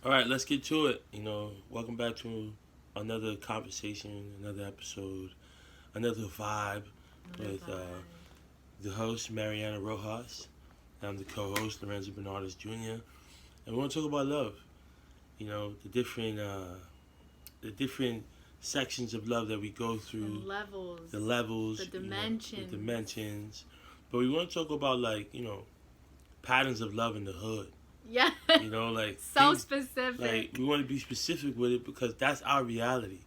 All right, let's get to it. Welcome back to another conversation, another episode, another vibe Another with vibe. the host, Mariana Rojas. I'm the co-host, Lorenzo Bernardez Jr. And we want to talk about love. The different sections of love that we go The through, levels, the levels, the the dimensions. dimensions. But we want to talk about patterns of love in the hood. Yeah. Like So things. specific. Like we want to be specific with it because that's our reality.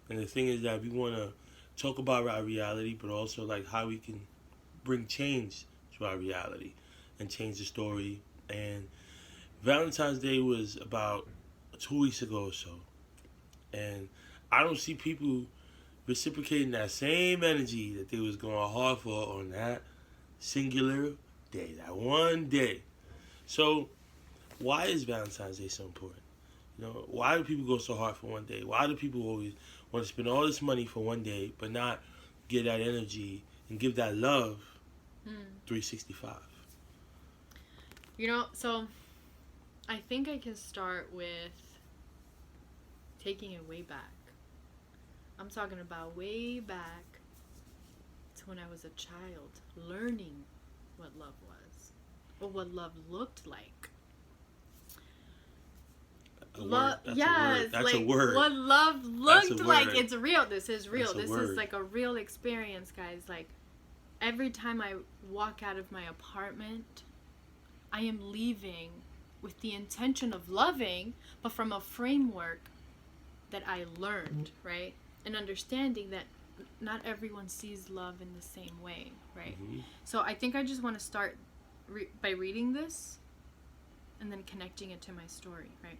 And the thing is that we want to talk about our reality, but also like how we can bring change to our reality and change the story. And Valentine's Day was about 2 weeks ago or so, and I don't see people reciprocating that same energy that they was going hard for on that singular day, that one day. So why is Valentine's Day so important? Why do people go so hard for one day? Why do people always want to spend all this money for one day, but not give that energy and give that love Hmm. 365? So I think I can start with taking it way back. I'm talking about way back to when I was a child, learning what love was, or what love looked like. A word. That's a Yes, word. That's like a word. what love That's a looked like. word. It's real. This is real. That's a This word. is like a real experience, guys. Like every time I walk out of my apartment, I am leaving with the intention of loving, but from a framework that I learned, right? And understanding that not everyone sees love in the same way, right? Mm-hmm. So I think I just want to start by reading this and then connecting it to my story, right?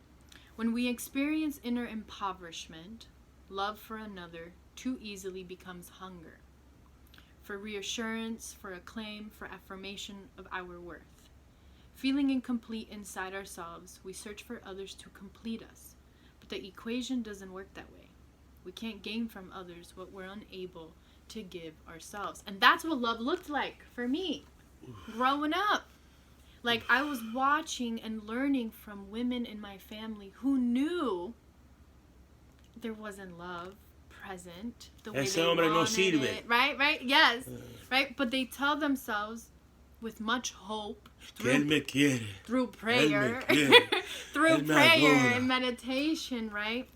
When we experience inner impoverishment, love for another too easily becomes hunger. For reassurance, for acclaim, for affirmation of our worth. Feeling incomplete inside ourselves, we search for others to complete us. But the equation doesn't work that way. We can't gain from others what we're unable to give ourselves. And that's what love looked like for me growing up. Like I was watching and learning from women in my family who knew there wasn't love present the way Ese they hombre no wanted sirve. it. Right, yes, right. But they tell themselves with much hope Que él through me quiere. prayer, Él me quiere. through Él me prayer adora. and meditation, right?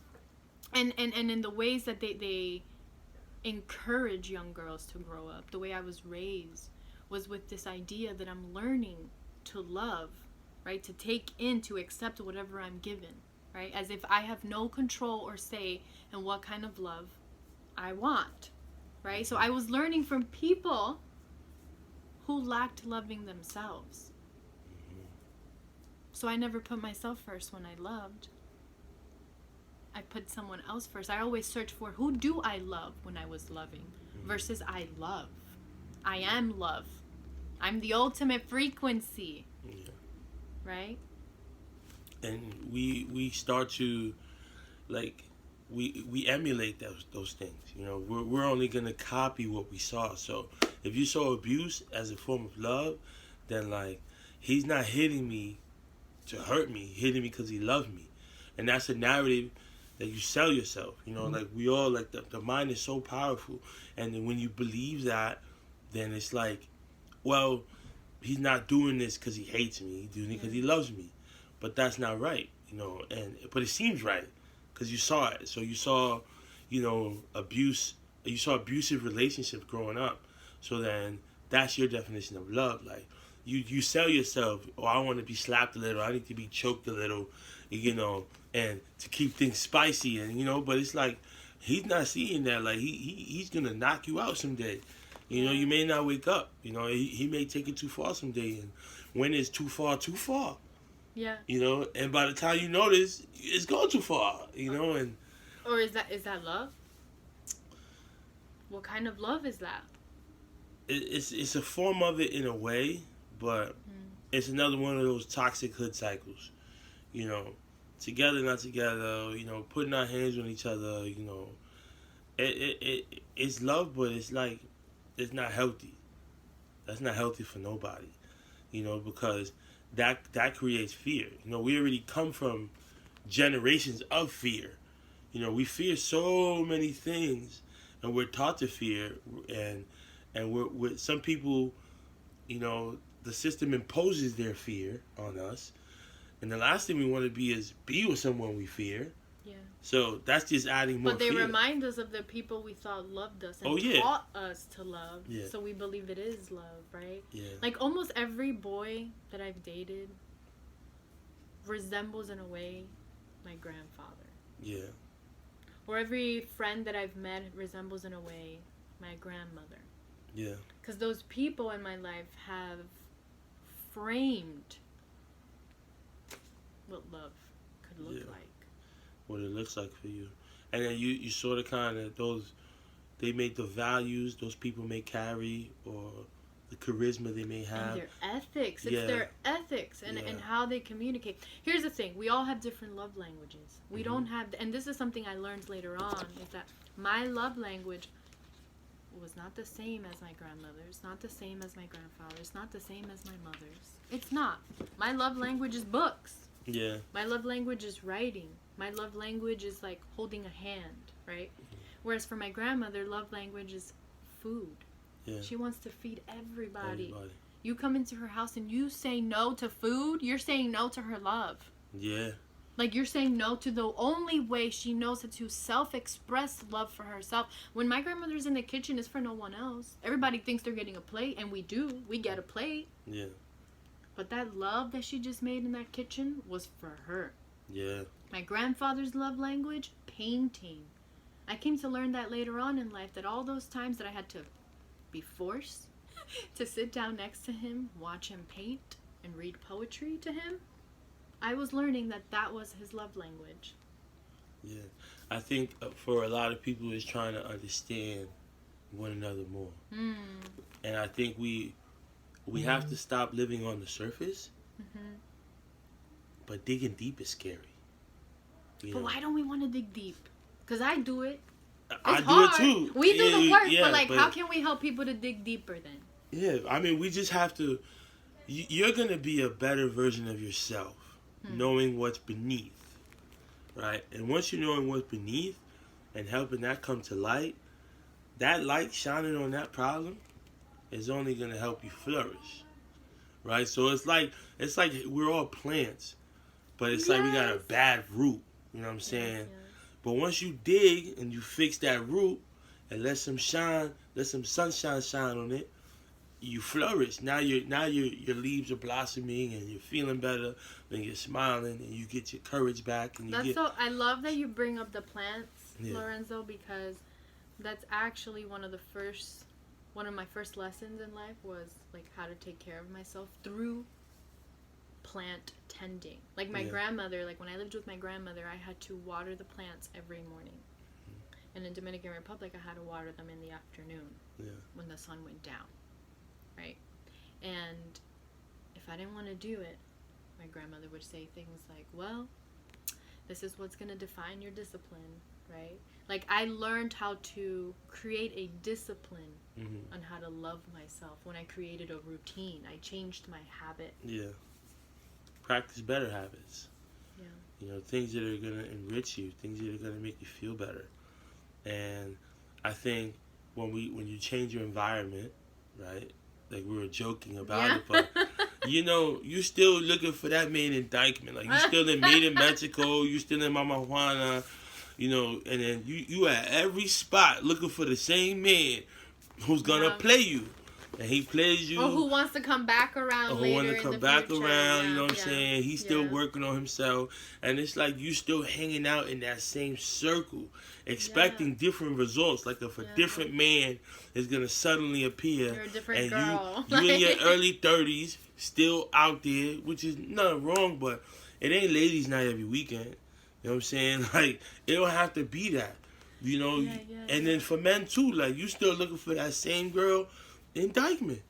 And in the ways that they encourage young girls to grow up. The way I was raised was with this idea that I'm learning to love, right? To take in, to accept whatever I'm given, right? As if I have no control or say in what kind of love I want, right? So I was learning from people who lacked loving themselves. So I never put myself first when I loved. I put someone else first. I always searched for who do I love when I was loving versus I love. I am love. I'm the ultimate frequency. Yeah. Right? And we start to like we emulate those things. We're only gonna copy what we saw. So if you saw abuse as a form of love, then like he's not hitting me to hurt me, hitting me because he loved me, and that's a narrative that you sell yourself. Like we all like the mind is so powerful, and then when you believe that, then it's like, well, he's not doing this because he hates me. He's doing it because he loves me, but that's not right. But it seems right because you saw it. So you saw, abuse. You saw abusive relationships growing up. So then that's your definition of love. Like you sell yourself. Oh, I want to be slapped a little. I need to be choked a little. And to keep things spicy. And but it's like he's not seeing that. Like he's gonna knock you out someday. You may not wake up. He may take it too far someday. And when it's too far, too far. Yeah. And by the time you notice, it's gone too far. And Or is that love? What kind of love is that? it's a form of it in a way, but it's another one of those toxic hood cycles. Together, not together. Putting our hands on each other. It's love, but it's like it's not healthy. That's not healthy for nobody. Because that creates fear. We already come from generations of fear. You know, we fear so many things, and we're taught to fear, and we're some people, you know, the system imposes their fear on us, and the last thing we want to be with someone we fear. Yeah. So that's just adding more But they fear. remind us of the people we thought loved us and taught us to love. Yeah. So we believe it is love, right? Yeah. Like almost every boy that I've dated resembles in a way my grandfather. Yeah. Or every friend that I've met resembles in a way my grandmother. Yeah. Because those people in my life have framed what love could look like. What it looks like for you. And then you sort of kind of they make the values those people may carry, or the charisma they may have. And their ethics. It's their ethics and how they communicate. Here's the thing. We all have different love languages. We don't have, and this is something I learned later on, is that my love language was not the same as my grandmother's, not the same as my grandfather's, not the same as my mother's. It's not. My love language is books. Yeah. My love language is writing. My love language is like holding a hand, right? Whereas for my grandmother, love language is food. Yeah. She wants to feed everybody. You come into her house and you say no to food, you're saying no to her love. Yeah. Like you're saying no to the only way she knows how to self-express love for herself. When my grandmother's in the kitchen, it's for no one else. Everybody thinks they're getting a plate, and we do. We get a plate. Yeah. But that love that she just made in that kitchen was for her. Yeah. My grandfather's love language, painting. I came to learn that later on in life, that all those times that I had to be forced to sit down next to him, watch him paint, and read poetry to him, I was learning that that was his love language. Yeah. I think for a lot of people, it's trying to understand one another more. And I think we have to stop living on the surface. But digging deep is scary. But why don't we want to dig deep? Because I do it. I It's do hard. it too. We do the work, yeah, but how can we help people to dig deeper then? Yeah, I mean, we just have to. You're gonna be a better version of yourself, knowing what's beneath, right? And once you're knowing what's beneath, and helping that come to light, that light shining on that problem is only gonna help you flourish, right? So it's like we're all plants, but it's like we got a bad root. You know what I'm saying? Yes. But once you dig and you fix that root and let some sunshine shine on it, you flourish. Now your leaves are blossoming and you're feeling better and you're smiling and you get your courage back and I love that you bring up the plants, Lorenzo, because that's actually one of my first lessons in life was like how to take care of myself through plant tending. Like my grandmother, like when I lived with my grandmother, I had to water the plants every morning. And in Dominican Republic, I had to water them in the afternoon when the sun went down, right? And if I didn't want to do it, my grandmother would say things like, well, this is what's going to define your discipline, right? Like I learned how to create a discipline on how to love myself when I created a routine. I changed my habit. Yeah. Practice better habits. Yeah. You know, things that are going to enrich you, things that are going to make you feel better. And I think when you change your environment, right? Like we were joking about it, but you know, you still looking for that man in Dykeman. Like you still in Made in Mexico, you still in Mama Juana, you know, and then you at every spot looking for the same man who's gonna play you. And he plays you. Or who wants to come back around later in the future. You know what I'm saying? He's still working on himself. And it's like you still hanging out in that same circle, expecting different results. Like if a different man is going to suddenly appear. You're a different and girl. You in your early 30s, still out there, which is nothing wrong, but it ain't ladies' night every weekend. You know what I'm saying? Like, it don't have to be that. You know? And then for men too, like, you still looking for that same girl in Dykeman.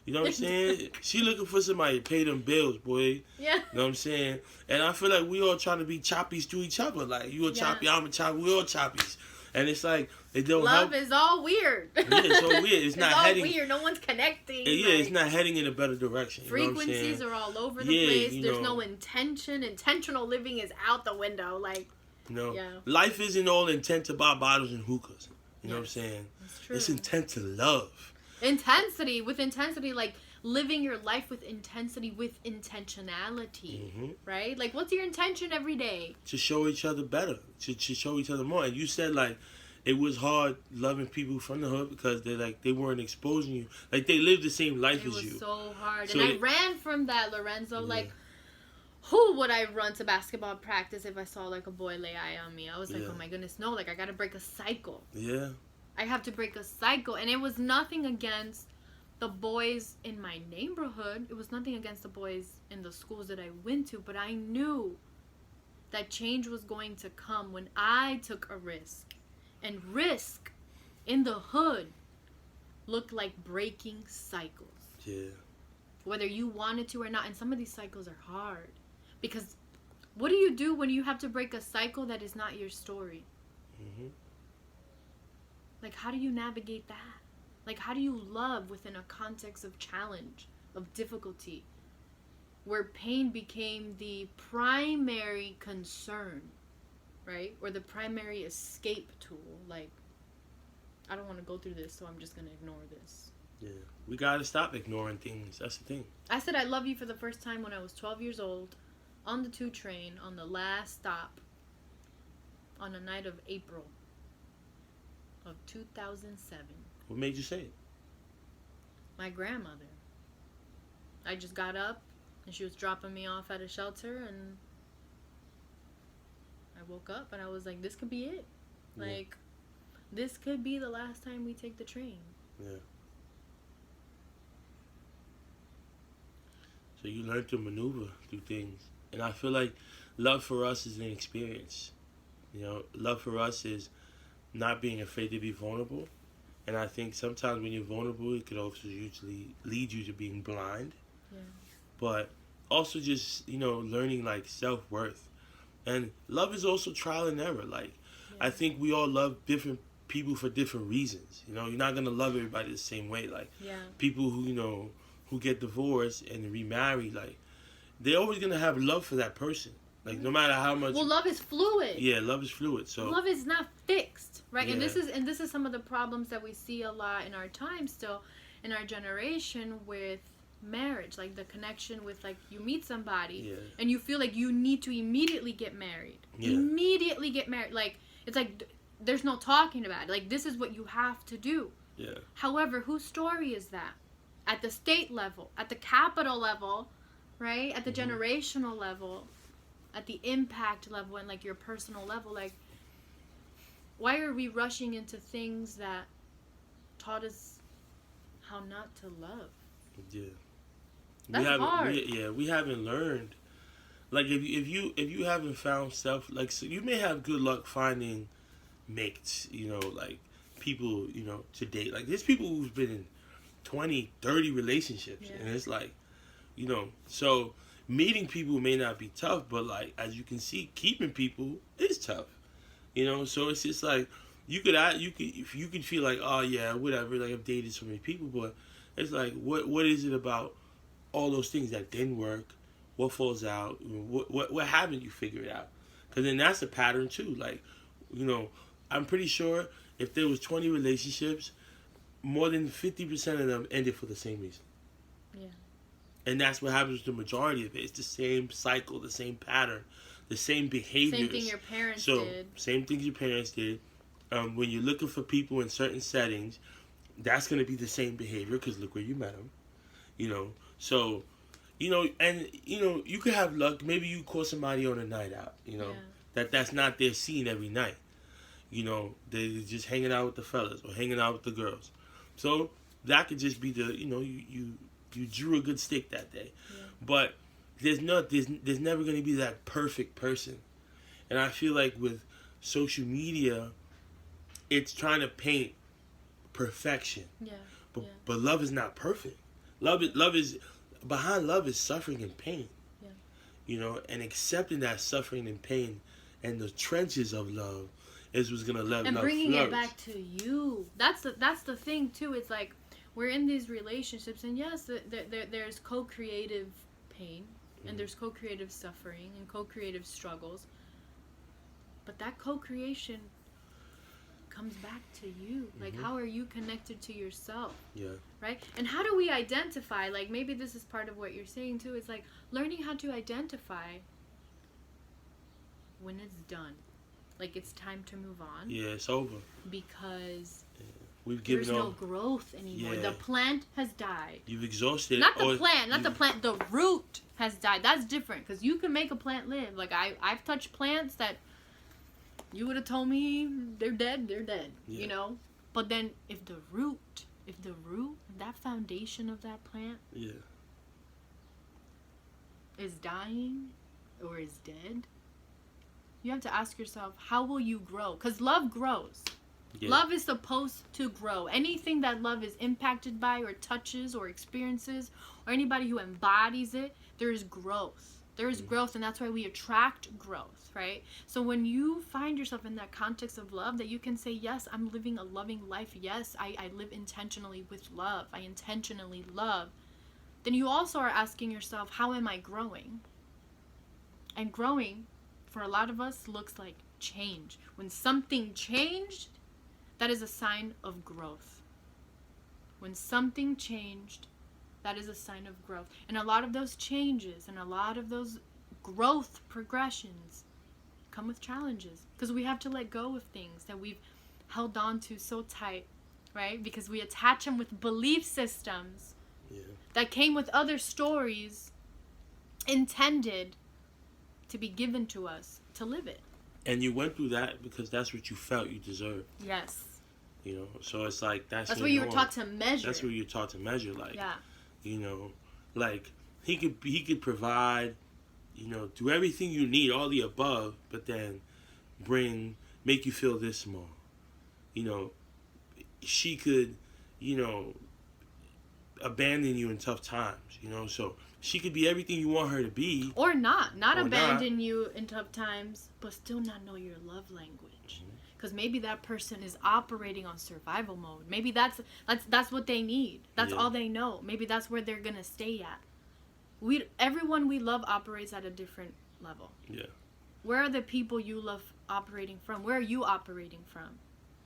You know what I'm saying? She looking for somebody to pay them bills, boy. Yeah. You know what I'm saying? And I feel like we all trying to be choppies to each other. Like, you a choppy, I'm a choppy, we all choppies. And it's like it don't Love help. is all weird. Yeah, it's so weird. It's not all heading. weird. No one's connecting. Yeah, like, it's not heading in a better direction. You know what I'm frequencies saying? are all over the Yeah, place. you There's know. no intention. Intentional living is out the window. Like, You know, yeah. life isn't all intent to buy bottles and hookahs. You know what I'm Yes, saying? that's true. It's intent to love. Intensity, with intensity, like living your life with intensity, with intentionality, right? Like, what's your intention every day? To show each other better, to show each other more. And you said like it was hard loving people from the hood because they weren't exposing you, like they lived the same life as you. It was so hard, So and I ran from that, Lorenzo. Yeah. Like, who would I run to basketball practice if I saw like a boy lay eye on me? I was like, oh my goodness, no! Like, I gotta break a cycle. Yeah. I have to break a cycle, and it was nothing against the boys in my neighborhood. It was nothing against the boys in the schools that I went to, but I knew that change was going to come when I took a risk. And risk in the hood looked like breaking cycles. Yeah. Whether you wanted to or not. And some of these cycles are hard. Because what do you do when you have to break a cycle that is not your story? Like, how do you navigate that? Like, how do you love within a context of challenge, of difficulty, where pain became the primary concern, right? Or the primary escape tool. Like, I don't want to go through this, so I'm just going to ignore this. Yeah. We got to stop ignoring things. That's the thing. I said I love you for the first time when I was 12 years old, on the 2 train, on the last stop, on a night of April of 2007. What made you say it? My grandmother. I just got up and she was dropping me off at a shelter, and I woke up and I was like, this could be it. Yeah. Like, this could be the last time we take the train. Yeah. So you learn to maneuver through things. And I feel like love for us is an experience. You know, love for us is not being afraid to be vulnerable. And I think sometimes when you're vulnerable, it could also usually lead you to being blind. Yeah. But also just, learning like self-worth. And love is also trial and error. Like, I think we all love different people for different reasons. You're not going to love everybody the same way. Like, people who, who get divorced and remarry, like, they're always going to have love for that person. Like, no matter how much... Well, love is fluid. Yeah, love is fluid. So love is not fixed, right? Yeah. And this is some of the problems that we see a lot in our time still, in our generation, with marriage. Like, the connection with, like, you meet somebody and you feel like you need to immediately get married. Yeah. Immediately get married. Like, it's like there's no talking about it. Like, this is what you have to do. Yeah. However, whose story is that? At the state level, at the capital level, right? At the generational level, at the impact level, and like your personal level. Like, why are we rushing into things that taught us how not to love? Yeah. That's hard. We haven't learned. Like, if you haven't found self, like, so you may have good luck finding mates, like people, to date. Like, there's people who's been in 20, 30 relationships, and it's like, so meeting people may not be tough, but like, as you can see, keeping people is tough, so it's just like, you could feel like, oh yeah, whatever, like, I've dated so many people, but it's like, what is it about all those things that didn't work? What falls out? What haven't you figured out? Because then that's a pattern too. Like, I'm pretty sure if there was 20 relationships, more than 50% of them ended for the same reason. Yeah. And that's what happens with the majority of it. It's the same cycle, the same pattern, the same behaviors. Same thing your parents did. Same things your parents did. When you're looking for people in certain settings, that's going to be the same behavior because look where you met them. So, and, you could have luck. Maybe you call somebody on a night out, that's not their scene every night. They're just hanging out with the fellas or hanging out with the girls. So that could just be the, you drew a good stick that day. Yeah. But there's never going to be that perfect person. And I feel like with social media, it's trying to paint perfection. Yeah. But love is not perfect. Love is behind love is suffering and pain. Yeah. And accepting that suffering and pain and the trenches of love is what's gonna let and love bringing flourish. it back to you. That's the thing too. It's like we're in these relationships, and yes, there's co-creative pain, and there's co-creative suffering and co-creative struggles. But that co-creation comes back to you. Like, how are you connected to yourself? Yeah. Right? And how do we identify? Like, maybe this is part of what you're saying too. It's like learning how to identify when it's done. Like, it's time to move on. Yeah, it's over. Because we've given there's no growth anymore. Yeah. The plant has died. You've exhausted. Not the plant. The root has died. That's different. Because you can make a plant live. Like, I've touched plants that you would have told me they're dead. They're dead. Yeah. You know? But then if the root, that foundation of that plant is dying or is dead, you have to ask yourself, how will you grow? Because love grows. Yeah. Love is supposed to grow. Anything that love is impacted by or touches or experiences, or anybody who embodies it, there is growth. There is growth, and that's why we attract growth, right? So when you find yourself in that context of love, that you can say, yes, I'm living a loving life. Yes, I live intentionally with love. I intentionally love. Then you also are asking yourself, how am I growing? And growing, for a lot of us, looks like change. When something changed, that is a sign of growth. When something changed, that is a sign of growth. And a lot of those changes and a lot of those growth progressions come with challenges. Because we have to let go of things that we've held on to so tight, right? Because we attach them with belief systems that came with other stories intended to be given to us to live it. And you went through that because that's what you felt you deserved. Yes. You know, so it's like that's what you were taught to measure. That's what you're taught to measure. Like, you know, like he could provide, you know, do everything you need, all the above, but then make you feel this small. You know, she could, you know, abandon you in tough times. You know, so she could be everything you want her to be, or not abandon you in tough times, but still not know your love language. Because maybe that person is operating on survival mode. Maybe that's what they need. That's all they know. Maybe that's where they're gonna stay at. Everyone we love operates at a different level. Yeah. Where are the people you love operating from? Where are you operating from?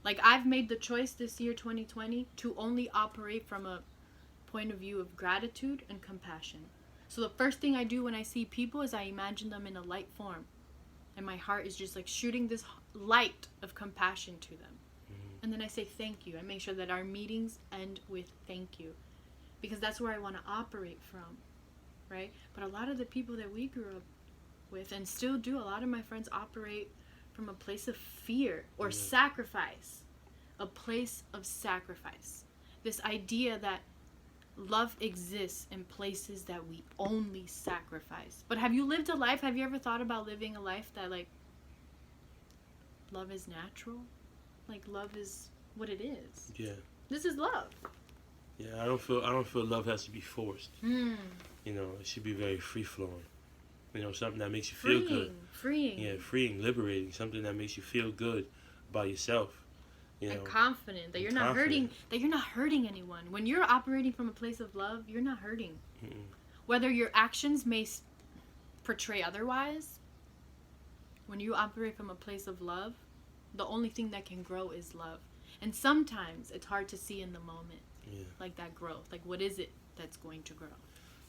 Like, I've made the choice this year, 2020, to only operate from a point of view of gratitude and compassion. So the first thing I do when I see people is I imagine them in a light form. And my heart is just like shooting this light of compassion to them. And then I say thank you. I make sure that our meetings end with thank you. Because that's where I want to operate from. Right? But a lot of the people that we grew up with, and still do, a lot of my friends operate from a place of fear or sacrifice. A place of sacrifice. This idea that love exists in places that we only sacrifice. But have you lived a life? Have you ever thought about living a life that, like, love is natural? Like, love is what it is. Yeah. This is love. Yeah, I don't feel love has to be forced. You know, it should be very free flowing. You know, something that makes you feel good. Freeing. Yeah, freeing, liberating. Something that makes you feel good about yourself. You know, and confident that you're not hurting. That you're not hurting anyone. When you're operating from a place of love, you're not hurting. Whether your actions may portray otherwise, when you operate from a place of love, the only thing that can grow is love. And sometimes it's hard to see in the moment, like that growth. Like, what is it that's going to grow?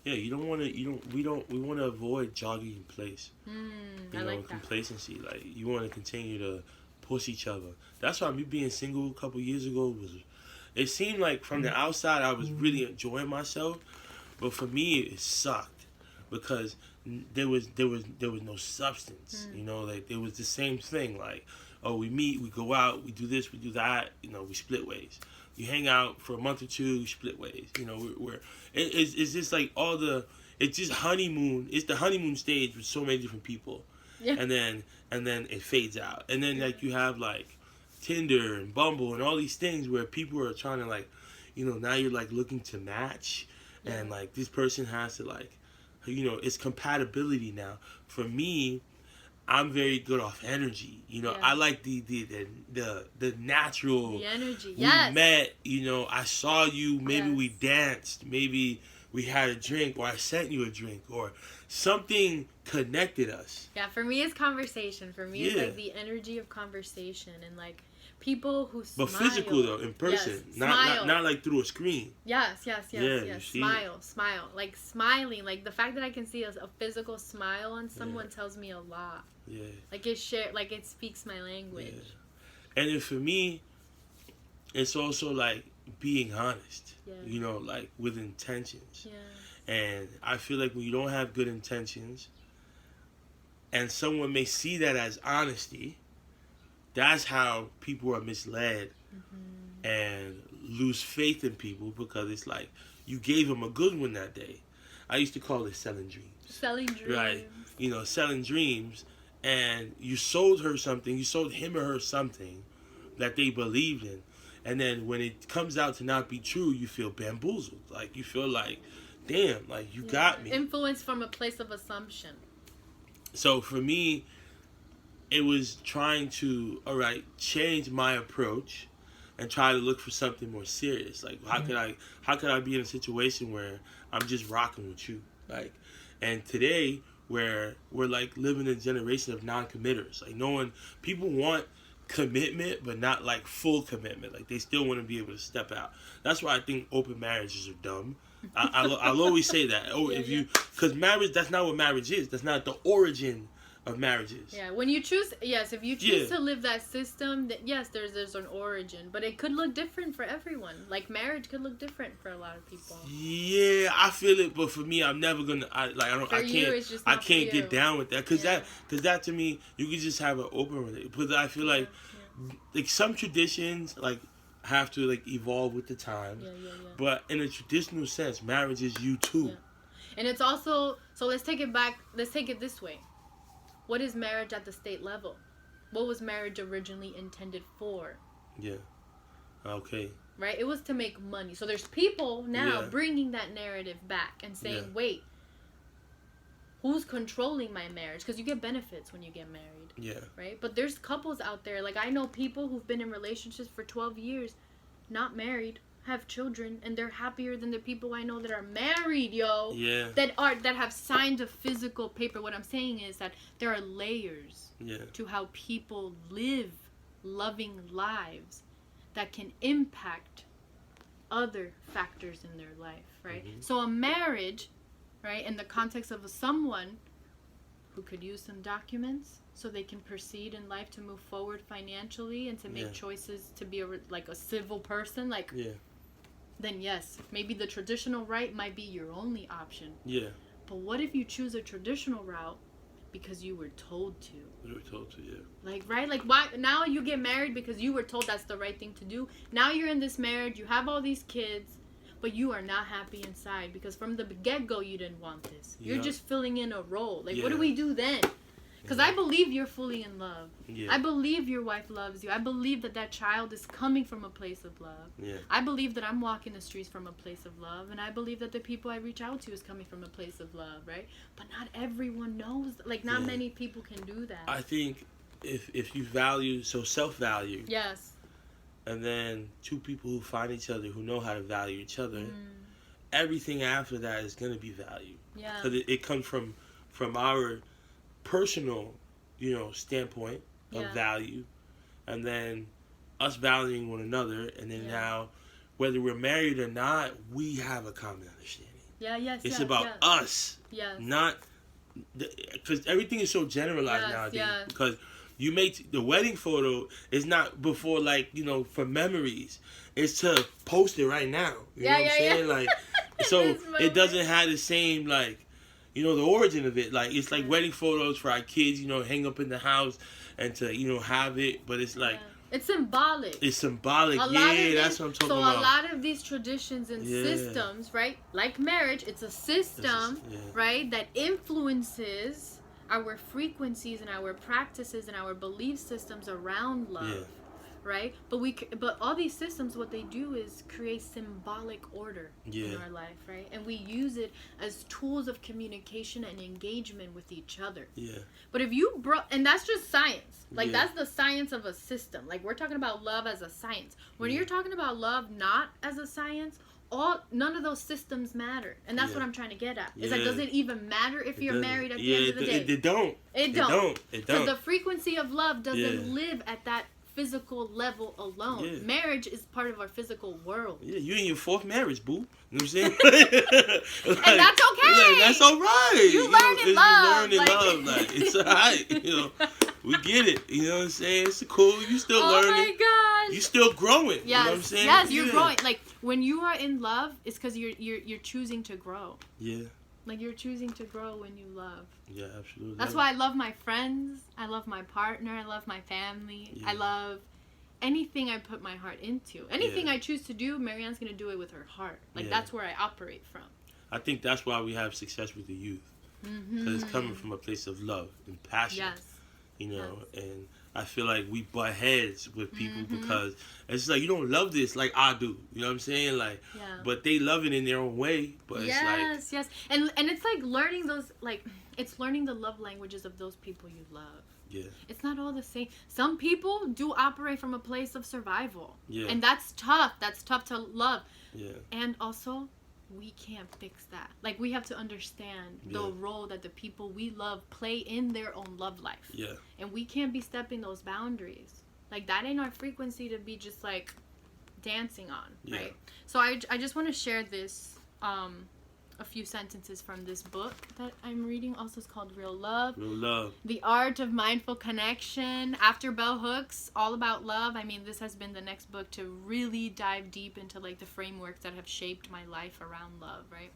Yeah, we want to avoid jogging in place. You know, like complacency. Like, you want to continue to push each other. That's why me being single a couple years ago it seemed like from the outside I was really enjoying myself, but for me it sucked because there was no substance. You know, like it was the same thing. Like, oh, we meet, we go out, we do this, we do that. You know, we split ways. You hang out for a month or two, you split ways. You know, it's just like it's just honeymoon. It's the honeymoon stage with so many different people. Yeah. And then it fades out. And then like you have like Tinder and Bumble and all these things where people are trying to, like, you know, now you're like looking to match, and like this person has to, like, you know, it's compatibility now. For me, I'm very good off energy. You know, I like the natural. The energy. We Yes. met. You know, I saw you. Maybe Yes. we danced. Maybe we had a drink, or I sent you a drink, or something connected us. Yeah, for me it's conversation. For me it's like the energy of conversation and like people who smile. But physical though, in person, yes. not like through a screen. Yes. Yeah, Smile. Like smiling. Like the fact that I can see a physical smile on someone tells me a lot. Yeah. Like it speaks my language. Yeah. And then for me, it's also like being honest. Yeah. You know, like with intentions. Yeah. And I feel like when you don't have good intentions, and someone may see that as honesty, that's how people are misled and lose faith in people, because it's like you gave them a good one that day. I used to call it selling dreams. Selling dreams. Right. You know, selling dreams, and you sold her something, you sold him or her something that they believed in. And then when it comes out to not be true, you feel bamboozled. Like, you feel like, damn, like, you got me. Influence from a place of assumption. So for me, it was trying to, all right, change my approach and try to look for something more serious. Like, how could I be in a situation where I'm just rocking with you? Like, and today, where we're like living in a generation of non-committers. Like, people want commitment, but not like full commitment. Like, they still want to be able to step out. That's why I think open marriages are dumb. I'll always say that. Because marriage, that's not what marriage is. That's not the origin of marriages. Yeah, when you choose, if you choose to live that system, that yes, there's an origin, but it could look different for everyone. Like, marriage could look different for a lot of people. Yeah, I feel it, but for me, I'm never gonna. I can't get down with that, because that to me, you can just have an open relationship. But I feel like some traditions like have to like evolve with the times. But in a traditional sense, marriage is you too. Yeah. And it's also, so let's take it back. Let's take it this way. What is marriage at the state level? What was marriage originally intended for? Yeah. Okay. Right? It was to make money. So there's people now bringing that narrative back and saying, wait, who's controlling my marriage? Because you get benefits when you get married. Yeah. Right? But there's couples out there. Like, I know people who've been in relationships for 12 years, not married, have children, and they're happier than the people I know that are married, Yeah. That have signed a physical paper. What I'm saying is that there are layers to how people live loving lives that can impact other factors in their life, right? So a marriage, right, in the context of someone who could use some documents so they can proceed in life to move forward financially and to make choices to be a civil person, then yes, maybe the traditional route might be your only option. Yeah. But what if you choose a traditional route because you were told to? You were told to, yeah. Like, right? Like, why now you get married because you were told that's the right thing to do. Now you're in this marriage, you have all these kids, but you are not happy inside because from the get-go you didn't want this. You're just filling in a role. Like, what do we do then? Because I believe you're fully in love. Yeah. I believe your wife loves you. I believe that child is coming from a place of love. Yeah. I believe that I'm walking the streets from a place of love. And I believe that the people I reach out to is coming from a place of love, right? But not everyone knows. Like, not many people can do that. I think if you value, so self-value. Yes. And then two people who find each other, who know how to value each other, everything after that is going to be valued. Yeah. Because it comes from our personal, standpoint of value, and then us valuing one another, and then now, whether we're married or not, we have a common understanding. It's about us, not because everything is so generalized nowadays. Because you make the wedding photo is not before, like, for memories. It's to post it right now. You know what I'm saying? Like, so it doesn't have the same, like, the origin of it. Like, it's like wedding photos for our kids, hang up in the house and to, have it. But it's like... It's symbolic. It's symbolic. That's what I'm talking about. So a lot of these traditions and systems, right? Like marriage, it's a system, right? That influences our frequencies and our practices and our belief systems around love. right? But all these systems, what they do is create symbolic order in our life, right? And we use it as tools of communication and engagement with each other. Yeah. But if you and that's just science. Like, that's the science of a system. Like, we're talking about love as a science. When you're talking about love not as a science, none of those systems matter. And that's what I'm trying to get at. Is that does it even matter if you're married at the end of the day? It don't. It don't. Because the frequency of love doesn't live at that physical level alone. Yeah. Marriage is part of our physical world. Yeah, you in your fourth marriage, boo. You know what I'm saying? And that's okay. Like, that's all right. You learn in love. You learn in love. Like, it's all right. You know, we get it. You know what I'm saying? It's cool. You still learning. Oh my gosh. You still growing. Yes. You know what I'm saying? Yes, you're growing. Like, when you are in love, it's because you're choosing to grow. Yeah. Like, you're choosing to grow when you love. Yeah, absolutely. That's why I love my friends. I love my partner. I love my family. Yeah. I love anything I put my heart into. Anything I choose to do, Marianne's going to do it with her heart. Like, that's where I operate from. I think that's why we have success with the youth. Because it's coming from a place of love and passion. Yes. You know, and I feel like we butt heads with people because it's like, you don't love this like I do. You know what I'm saying? Like, but they love it in their own way. But it's like, yes. And it's like learning those, like, it's learning the love languages of those people you love. Yeah. It's not all the same. Some people do operate from a place of survival. Yeah. And that's tough. That's tough to love. Yeah. And also, we can't fix that. Like, we have to understand the role that the people we love play in their own love life. Yeah. And we can't be stepping those boundaries. Like, that ain't our frequency to be just, like, dancing on, right? So I just want to share this, a few sentences from this book that I'm reading. Also, it's called Real Love. Real Love. The Art of Mindful Connection. After Bell Hooks, all about love. I mean, this has been the next book to really dive deep into, like, the frameworks that have shaped my life around love, right?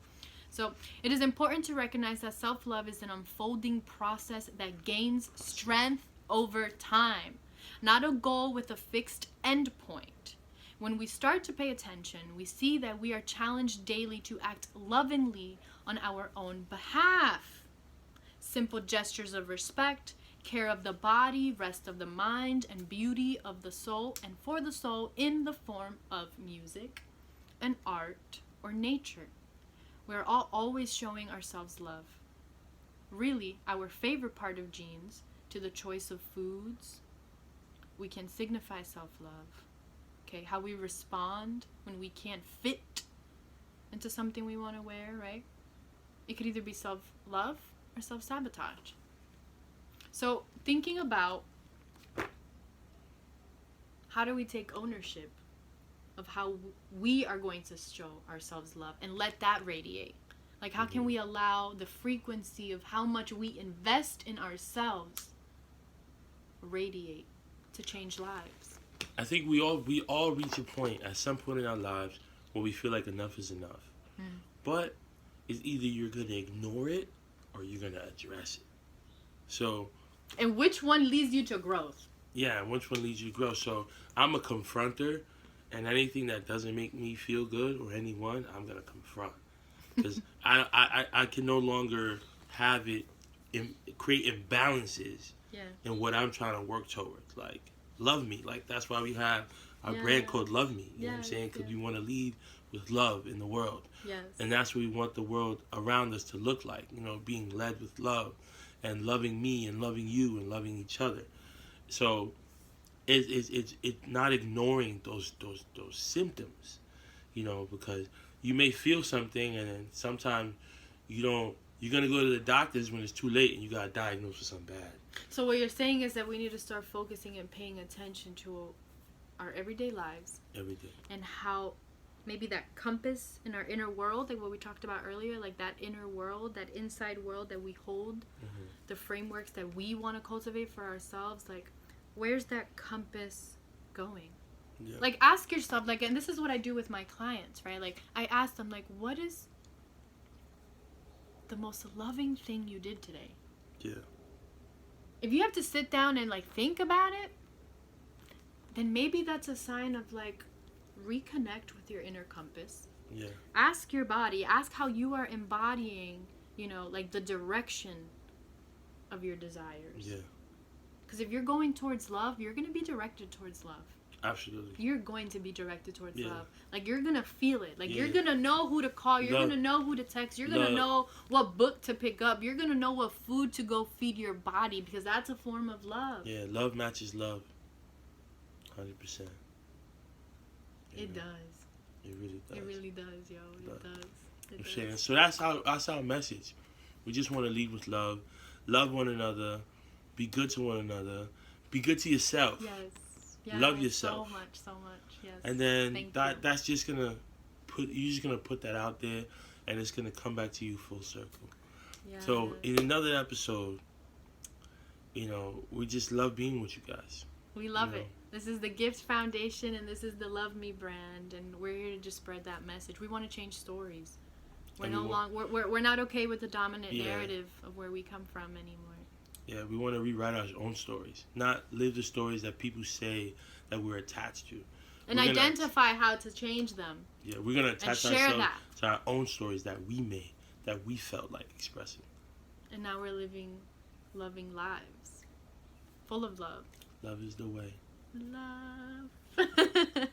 So, it is important to recognize that self-love is an unfolding process that gains strength over time, not a goal with a fixed end point. When we start to pay attention, we see that we are challenged daily to act lovingly on our own behalf. Simple gestures of respect, care of the body, rest of the mind, and beauty of the soul, and for the soul in the form of music and art or nature. We are all always showing ourselves love. Really, our favorite part of genes, to the choice of foods, we can signify self-love. Okay, how we respond when we can't fit into something we want to wear, right? It could either be self-love or self-sabotage. So, thinking about how do we take ownership of how we are going to show ourselves love and let that radiate? Like, how can we allow the frequency of how much we invest in ourselves radiate to change lives? I think we all reach a point at some point in our lives where we feel like enough is enough. But it's either you're going to ignore it or you're going to address it. So, and which one leads you to growth? Yeah, which one leads you to growth? So I'm a confronter, and anything that doesn't make me feel good or anyone, I'm going to confront. Because I can no longer have it create imbalances in what I'm trying to work towards. Like, love me. Like, that's why we have our brand called Love Me. You know what I'm saying? Because we want to lead with love in the world. Yes. And that's what we want the world around us to look like. You know, being led with love and loving me and loving you and loving each other. So it's not ignoring those symptoms, you know, because you may feel something and then sometimes you don't. You're going to go to the doctors when it's too late and you got diagnosed with something bad. So what you're saying is that we need to start focusing and paying attention to our everyday lives. Every day. And how maybe that compass in our inner world, like what we talked about earlier, like that inner world, that inside world that we hold, the frameworks that we want to cultivate for ourselves, like, where's that compass going? Yeah. Like, ask yourself, like, and this is what I do with my clients, right? Like, I ask them, like, what is the most loving thing you did today? Yeah. If you have to sit down and, like, think about it, then maybe that's a sign of, like, reconnect with your inner compass. Yeah. Ask your body, ask how you are embodying, you know, like, the direction of your desires. Yeah. Because if you're going towards love, you're going to be directed towards love. Absolutely. you're going to be directed towards Yeah. love. Like, you're gonna feel it. Like, Yeah. you're gonna know who to call. You're Love. gonna know who to text. You're gonna Love. know what book to pick up. You're gonna know what food to go feed your body, because that's a form of love. Yeah, love matches love. 100%. It does. It really does. It really does, yo. It does. It I'm does. saying. So that's our message. We just want to lead with love. Love one another. Be good to one another. Be good to yourself. Yes. Love yourself. So much. Yes. And then Thank you. that's just gonna you're just gonna put that out there, and it's gonna come back to you full circle. Yes. So in another episode, we just love being with you guys. We love it. This is the Gift Foundation, and this is the Love Me brand, and we're here to just spread that message. We want to change stories. We're not okay with the dominant narrative of where we come from anymore. Yeah, we want to rewrite our own stories, not live the stories that people say that we're attached to. And identify how to change them. Yeah, we're gonna attach ourselves to our own stories that we made, that we felt like expressing. And now we're living loving lives, full of love. Love is the way. Love.